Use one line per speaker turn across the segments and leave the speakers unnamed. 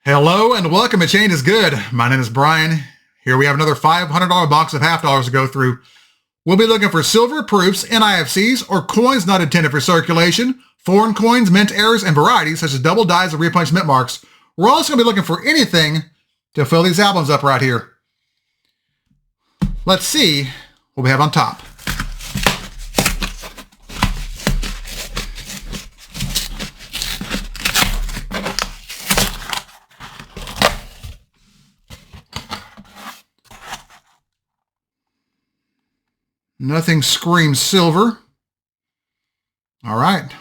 Hello and welcome to Change is Good. My name is Brian. Here we have another $500 box of half dollars to go through. We'll be looking for silver proofs, NIFCs, or coins not intended for circulation, foreign coins, mint errors, and varieties such as double dies or repunch mint marks. We're also going to be looking for anything to fill these albums up right here. Let's see what we have on top. Nothing screams silver. All right.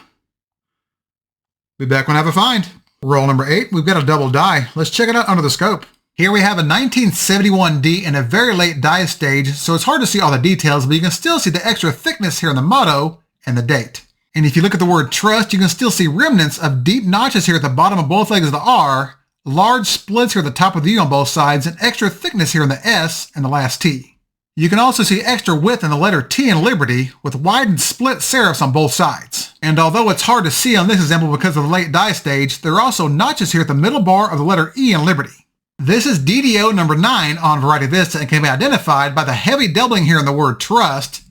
Be back when I have a find. Roll number 8, we've got a double die. Let's check it out under the scope. Here we have a 1971 D in a very late die stage, so it's hard to see all the details, but you can still see the extra thickness here in the motto and the date. And if you look at the word trust, you can still see remnants of deep notches here at the bottom of both legs of the R, large splits here at the top of the U on both sides, and extra thickness here in the S and the last T. You can also see extra width in the letter T in Liberty with widened split serifs on both sides. And although it's hard to see on this example because of the late die stage, there are also notches here at the middle bar of the letter E in Liberty. This is DDO number 9 on Variety Vista and can be identified by the heavy doubling here in the word trust,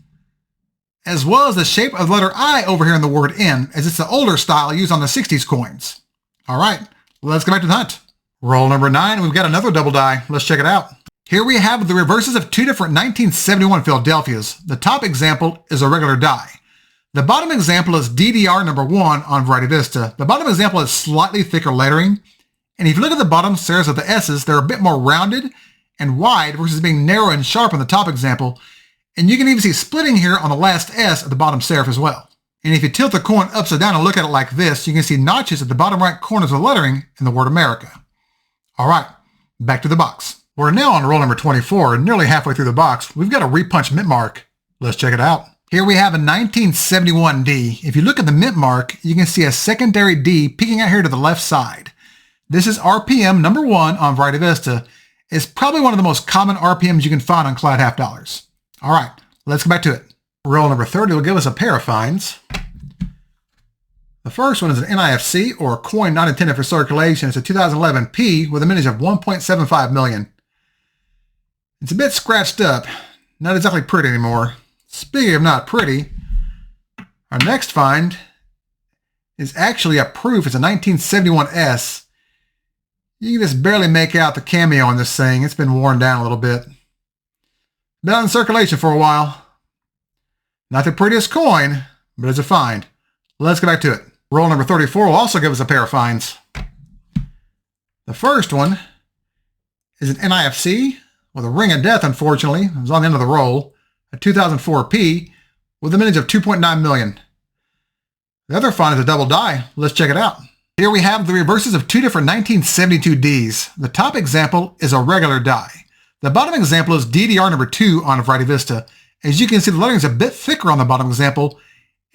as well as the shape of the letter I over here in the word N, as it's the older style used on the 60s coins. All right, let's go back to the hunt. Roll number 9, we've got another double die. Let's check it out. Here we have the reverses of two different 1971 Philadelphias. The top example is a regular die. The bottom example is DDR number 1 on Variety Vista. The bottom example is slightly thicker lettering. And if you look at the bottom serifs of the S's, they're a bit more rounded and wide versus being narrow and sharp on the top example. And you can even see splitting here on the last S at the bottom serif as well. And if you tilt the coin upside down and look at it like this, you can see notches at the bottom right corners of the lettering in the word America. All right, back to the box. We're now on roll number 24, and nearly halfway through the box, we've got a repunch mint mark. Let's check it out. Here we have a 1971 D. If you look at the mint mark, you can see a secondary D peeking out here to the left side. This is RPM number 1 on Variety Vista. It's probably one of the most common RPMs you can find on Clyde half dollars. All right, let's go back to it. Roll number 30 will give us a pair of finds. The first one is an NIFC, or a coin not intended for circulation. It's a 2011 P with a mintage of 1.75 million. It's a bit scratched up, not exactly pretty anymore. Speaking of not pretty, our next find is actually a proof. It's a 1971 S. You can just barely make out the cameo on this thing. It's been worn down a little bit. Been out in circulation for a while. Not the prettiest coin, but it's a find. Let's get back to it. Roll number 34 will also give us a pair of finds. The first one is an NIFC with a ring of death, unfortunately. It was on the end of the roll. A 2004 P with a mintage of 2.9 million. The other find is a double die. Let's check it out. Here we have the reverses of two different 1972 Ds. The top example is a regular die. The bottom example is DDR number 2 on Variety Vista. As you can see, the lettering is a bit thicker on the bottom example.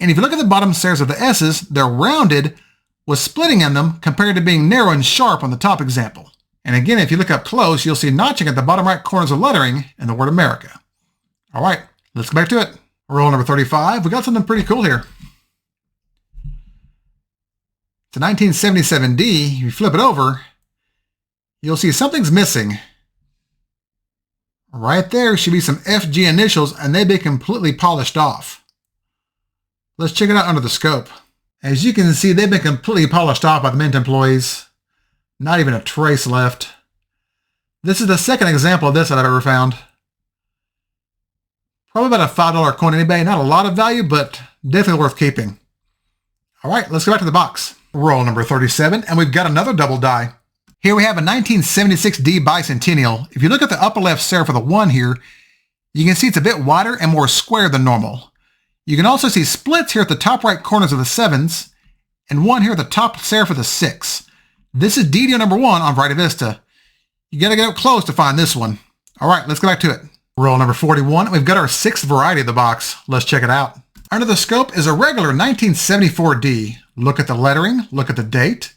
And if you look at the bottom serifs of the S's, they're rounded with splitting in them compared to being narrow and sharp on the top example. And again, if you look up close, you'll see notching at the bottom right corners of lettering in the word America. All right, let's go back to it. Roll number 35. We got something pretty cool here. It's a 1977 D. If you flip it over, you'll see something's missing. Right there should be some FG initials, and they've been completely polished off. Let's check it out under the scope. As you can see, they've been completely polished off by the mint employees. Not even a trace left. This is the second example of this that I've ever found. Probably about a $5 coin anyway. Not a lot of value, but definitely worth keeping. All right, let's go back to the box. Roll number 37, and we've got another double die. Here we have a 1976 D bicentennial. If you look at the upper left serif of the 1 here, you can see it's a bit wider and more square than normal. You can also see splits here at the top right corners of the 7s, and one here at the top serif of the 6. This is DDO number 1 on Variety Vista. You gotta get up close to find this one. All right, let's go back to it. Roll number 41. We've got our 6th variety of the box. Let's check it out. Under the scope is a regular 1974 D. Look at the lettering, look at the date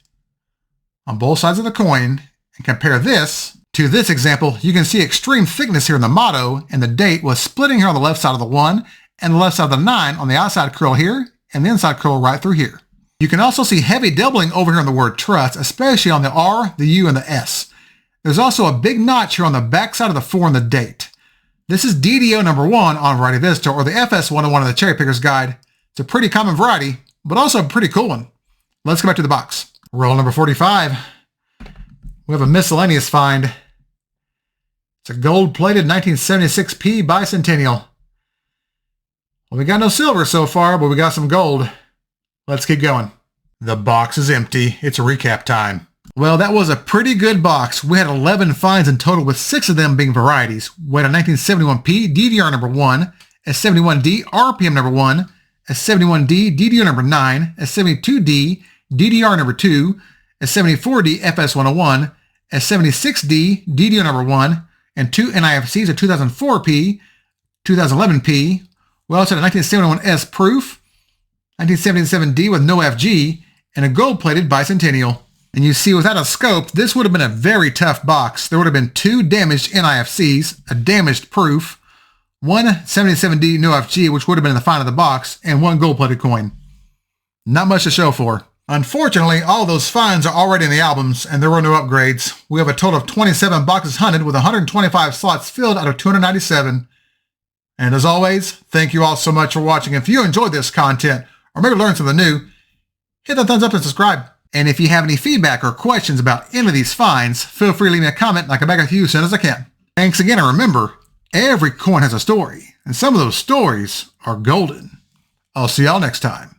on both sides of the coin, and compare this to this example. You can see extreme thickness here in the motto, and the date was splitting here on the left side of the 1 and the left side of the 9 on the outside curl here and the inside curl right through here. You can also see heavy doubling over here on the word trust, especially on the R, the U, and the S. There's also a big notch here on the back side of the 4 and the date. This is DDO number 1 on Variety Visitor, or the FS 101 of the Cherry Picker's Guide. It's a pretty common variety, but also a pretty cool one. Let's go back to the box. Roll number 45. We have a miscellaneous find. It's a gold-plated 1976P bicentennial. Well, we got no silver so far, but we got some gold. Let's keep going. The box is empty. It's recap time. Well, that was a pretty good box. We had 11 finds in total, with 6 of them being varieties. We had a 1971P DDR number 1, a 71D RPM number 1, a 71D DDR number 9, a 72D DDR number 2, a 74D FS101, a 76D DDR number 1, and 2 NIFCs, a 2004P, 2011P. We also had a 1971S proof, 1977D with no FG, and a gold-plated bicentennial. And you see, without a scope, this would have been a very tough box. There would have been 2 damaged NIFCs, a damaged proof, 1 77D no FG, which would have been in the find of the box, and 1 gold-plated coin. Not much to show for. Unfortunately, all those finds are already in the albums, and there were no upgrades. We have a total of 27 boxes hunted, with 125 slots filled out of 297. And as always, thank you all so much for watching. If you enjoyed this content, or maybe learned something new, hit that thumbs up and subscribe. And if you have any feedback or questions about any of these finds, feel free to leave me a comment and I'll get back with you as soon as I can. Thanks again, and remember, every coin has a story, and some of those stories are golden. I'll see y'all next time.